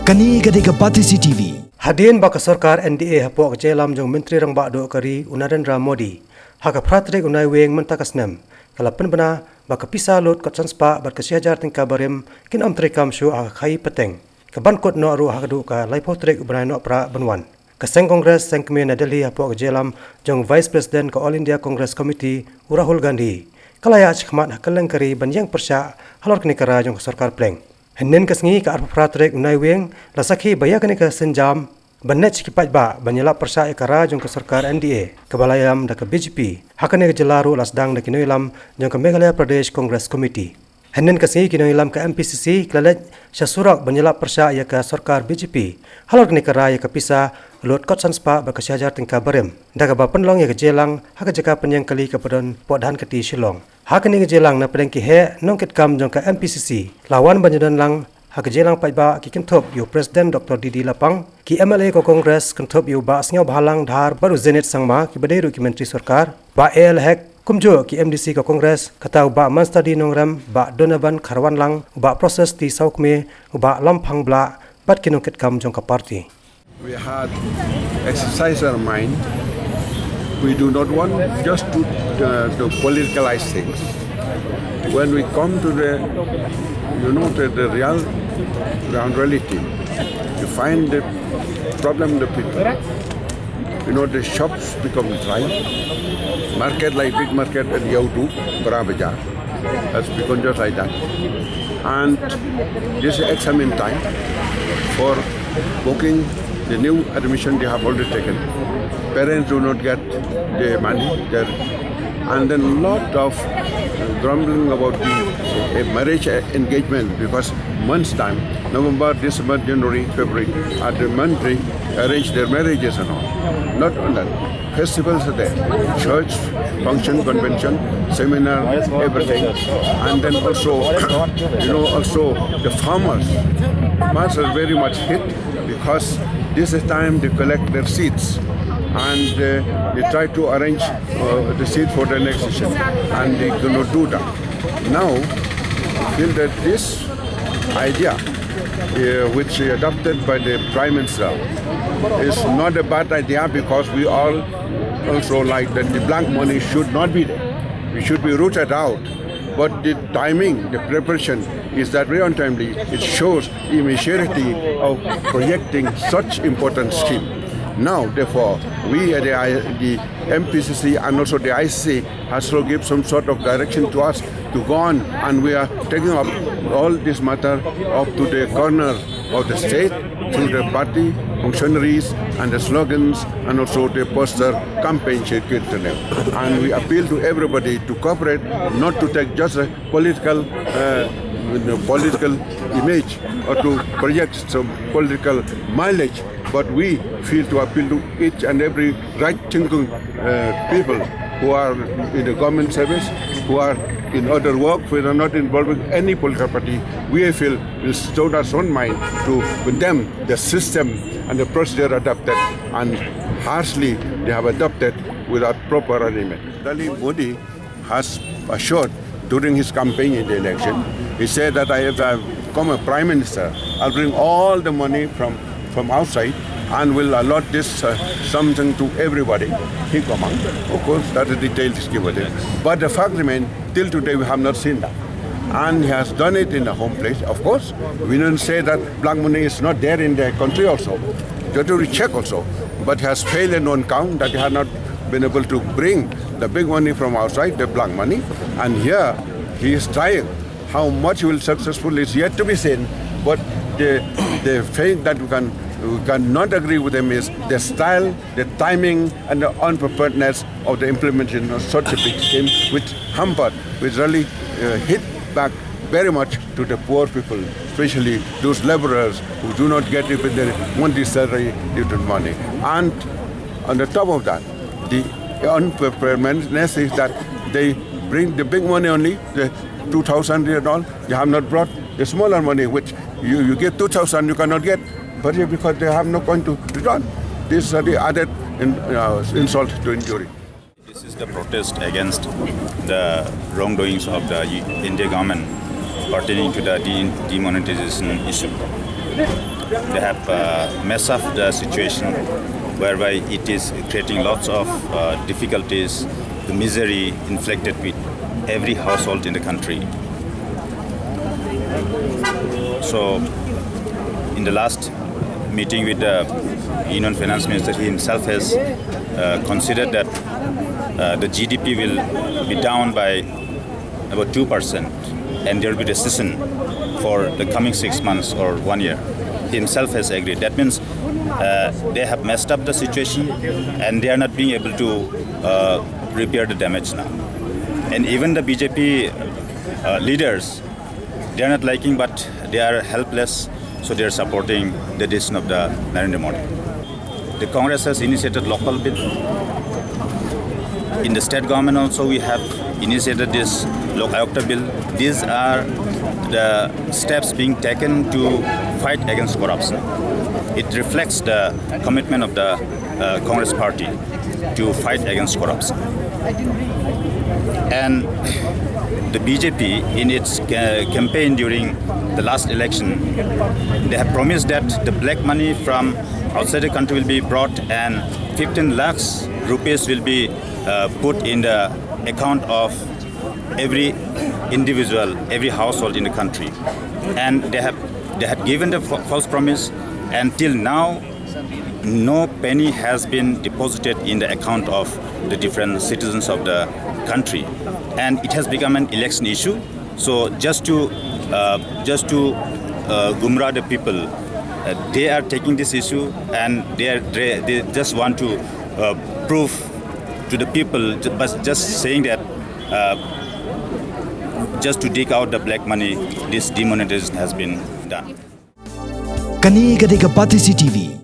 Kani gadega Mpcc TV. Hadin baka sarkar NDA hapok jelam jong menteri rang bakdo kari Narendra Modi. Haka pratrik unai weng mentakasnem. Kalapen bena baka pisa lot kot sanspa bat kesiajar tingka barim kin amtrikam syu haka khai peteng. Keban kot no ru haka du ka laipotrik ubnai no pra benwan. Keseng Kongres seng kemi na Delhi hapok jelam jong Vice President ka All India Congress Committee Rahul Gandhi. Kalaya chkhmat hakaleng kari banjang Pyrshah halor kini kara jong sarkar pleng. Hennen kesngi ka arpa pratrek unai weng lasakhi baya kani ka senjam bannet chikipat ba banyala Pyrshah ekara jong ka sarkar NDA kebalayam da ka BJP hakane ka jelaru lasdang da kinoilam jong ka Meghalaya Pradesh Congress Committee. Hennen kesngi kinoilam ka Mpcc klalet syasurak banyala Pyrshah ya ka sarkar BJP halor kani kara ya ka pisa lot kot sanspa ba ka syajar tingka barem da ka ba penlong ya ka jelang haka jaka penyang kali ka padon podhan kati Shillong. Hakani gejelang na pedeng ki he nongket kam jong ka Mpcc lawan banjudan lang hagejelang paiba ki kentop yu Presiden Dr. Didi Lapang ki MLA ko Kongres kentop yu ba asngau bhalang dhar baru Zenit sangma ki badairu ki menteri sarkar ba el hek kumjo ki MDC ko Kongres katau ba manstadi nongram ba Donovan Kharwan lang ba proses ti saukme ba lampang bla bat ki nongket kam jong ka parti. We had exercised our mind. We do not want just to politicalize things. When we come to the real ground reality, you find the problem the people. The shops become dry. Market like big market at Yaudu, Barabajar, has become just like that. And this examine time for booking the new admission they have already taken. Parents do not get the money there, and then lot of grumbling about the marriage engagement because months time, November, December, January, February, are the month they arrange their marriages and all. Not only that, festivals are there, church, function, convention, seminar, everything, and then also, also the farmers are very much hit because this is time they collect their seeds and they try to arrange the seed for the next session, and they cannot do that. Now, I feel that this idea, which is adopted by the Prime Minister, is not a bad idea because we all also like that the black money should not be there. We should be rooted out. But the timing, the preparation is that very untimely. It shows the immaturity of projecting such important scheme. Now, therefore, we at the Mpcc and also the ICC has to give some sort of direction to us to go on, and we are taking up all this matter up to the corner of the state through the party, functionaries and the slogans and also the poster campaign circuit to them. And we appeal to everybody to cooperate, not to take just a political image or to project some political mileage, but we feel to appeal to each and every right-thinking people who are in the government service, who are in other work, who are not involved with any political party. We feel will stone our own mind to condemn the system and the procedure adopted, and harshly they have adopted without proper arrangement. Modi has assured during his campaign in the election, he said that if I become a prime minister, I'll bring all the money from outside and will allot this something to everybody. Of course, that is detailed is given there. But the fact remains, till today we have not seen that. And he has done it in the home place. Of course, we don't say that black money is not there in the country also. You have to recheck also. But he has failed in one count that he has not been able to bring the big money from outside, the black money. And here he is trying. How much he will successful is yet to be seen. But the fact that we cannot agree with him is the style, the timing, and the unpreparedness of the implementation of such a big scheme, which hampered, which really hit back very much to the poor people, especially those laborers who do not get even their monthly salary due to money. And on the top of that, the unpreparedness is that they bring the big money only, the 2,000 and all. They have not brought the smaller money, which you get 2,000, you cannot get, but because they have no point to return. This is the added insult to injury. This is the protest against the wrongdoings of the Indian government pertaining to the demonetization issue. they have messed up the situation, whereby it is creating lots of difficulties, the misery inflicted with every household in the country. So, in the last meeting with the Union Finance Minister, he himself has considered that the GDP will be down by about 2%, and there will be recession for the coming 6 months or 1 year. He himself has agreed. That means they have messed up the situation, and they are not being able to repair the damage now. And even the BJP leaders, they are not liking, but they are helpless, so they are supporting the decision of the Narendra Modi. The Congress has initiated local bill. In the state government also, we have initiated this Lok Ayukta bill. These are the steps being taken to fight against corruption. It reflects the commitment of the Congress party to fight against corruption. And the BJP, in its campaign during the last election, they have promised that the black money from outside the country will be brought and 15 lakhs rupees will be put in the account of every individual, every household in the country. And they had given the false promise, and till now no penny has been deposited in the account of the different citizens of the country, and it has become an election issue. So just to gumrah the people, they are taking this issue, and they just want to prove to the people, but just saying that just to dig out the black money, this demonetization has been done. Kani Gadega Pati TV.